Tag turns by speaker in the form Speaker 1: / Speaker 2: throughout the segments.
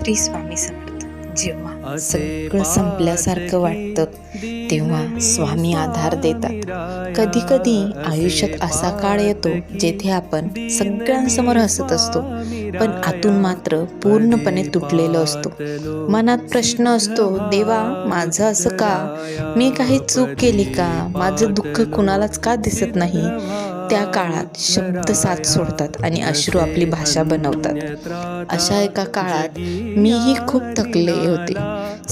Speaker 1: श्री स्वामी समर्थ. जेव्हा सगळं संपल्यासारखं वाटतं तेव्हा स्वामी आधार देतात. कधी कधी आयुष्यात असा काळ येतो जेथे आपण सगळ्यांसमोर हसत असतो, पण आतून मात्र पूर्णपणे तुटलेलो असतो. मनात प्रश्न असतो, देवा माझं असं का? मी काही चूक केली का? माझं दुःख कुणालाच का दिसत नाही? त्या काळात शब्द साथ सोडतात आणि अश्रू आपली भाषा बनवतात. अशा एका काळात मीही खूप थकले होते.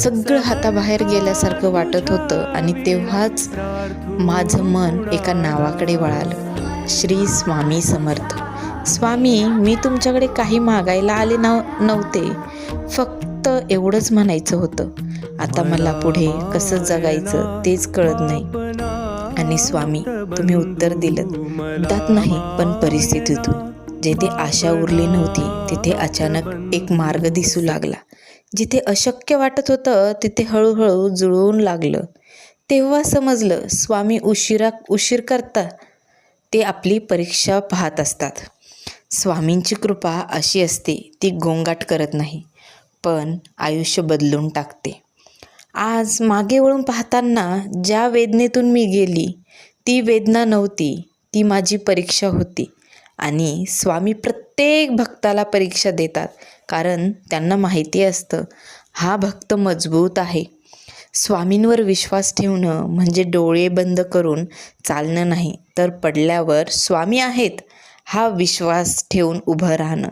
Speaker 1: सगळं हाताबाहेर गेल्यासारखं वाटत होतं आणि तेव्हाच माझं मन एका नावाकडे वळालं, श्री स्वामी समर्थ. स्वामी, मी तुमच्याकडे काही मागायला आले नव्हते, फक्त एवढंच म्हणायचं होतं. आता मला पुढे कसं जगायचं तेच कळत नाही. आणि स्वामी, तुम्ही उत्तर दिलं, दात नाही पण परिस्थितीतून. जेथे आशा उरली नव्हती तिथे अचानक एक मार्ग दिसू लागला. जिथे अशक्य वाटत होतं तिथे हळूहळू जुळवून लागलं. तेव्हा समजलं, स्वामी उशीर करता ते आपली परीक्षा पाहत असतात. स्वामींची कृपा अशी असते, ती गोंगाट करत नाही, पण आयुष्य बदलून टाकते. आज मागे वळून पाहताना ज्या वेदनेतून मी गेली, ती वेदना नव्हती, ती माझी परीक्षा होती. आणि स्वामी प्रत्येक भक्ताला परीक्षा देतात, कारण त्यांना माहिती असतं हा भक्त मजबूत आहे. स्वामींवर विश्वास ठेवणं म्हणजे डोळे बंद करून चालणं नाही, तर पडल्यावर स्वामी आहेत हा विश्वास ठेवून उभं राहणं.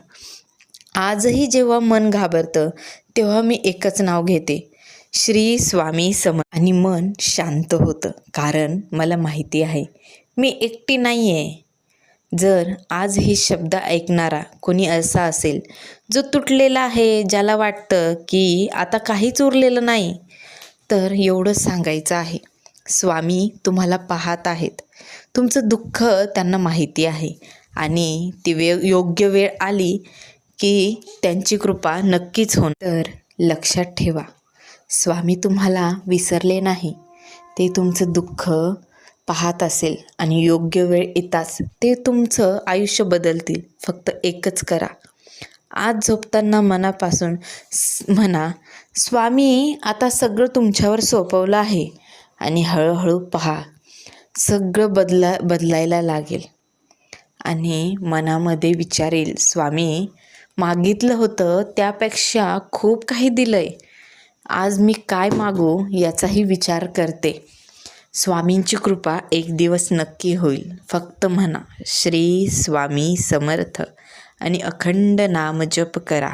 Speaker 1: आजही जेव्हा मन घाबरतं तेव्हा मी एकच नाव घेते, श्री स्वामी समर्थ, आणि मन शांत होतं, कारण मला माहिती आहे मी एकटी नाही आहे. जर आज हे शब्द ऐकणारा कोणी असा असेल जो तुटलेला आहे, ज्याला वाटतं की आता काहीच उरलेलं नाही, तर एवढंच सांगायचं आहे, स्वामी तुम्हाला पाहत आहेत. तुमचं दुःख त्यांना माहिती आहे आणि ती योग्य वेळ आली की त्यांची कृपा नक्कीच होणार. तर लक्षात ठेवा, स्वामी तुम्हाला विसरले नाही. ते तुमचं दुःख पाहत असेल आणि योग्य वेळ येताच ते तुमचं आयुष्य बदलतील. फक्त एकच करा, आज झोपताना मनापासून म्हणा, स्वामी आता सगळं तुमच्यावर सोपवलं आहे, आणि हळूहळू पहा सगळं बदलायला लागेल. आणि मनामध्ये विचारेल, स्वामी मागितलं होतं त्यापेक्षा खूप काही दिलंय, आज मी काय मागू याचाही विचार करते. स्वामींची कृपा एक दिवस नक्की होईल. फक्त म्हणा, श्री स्वामी समर्थ आणि अखंड नामजप करा.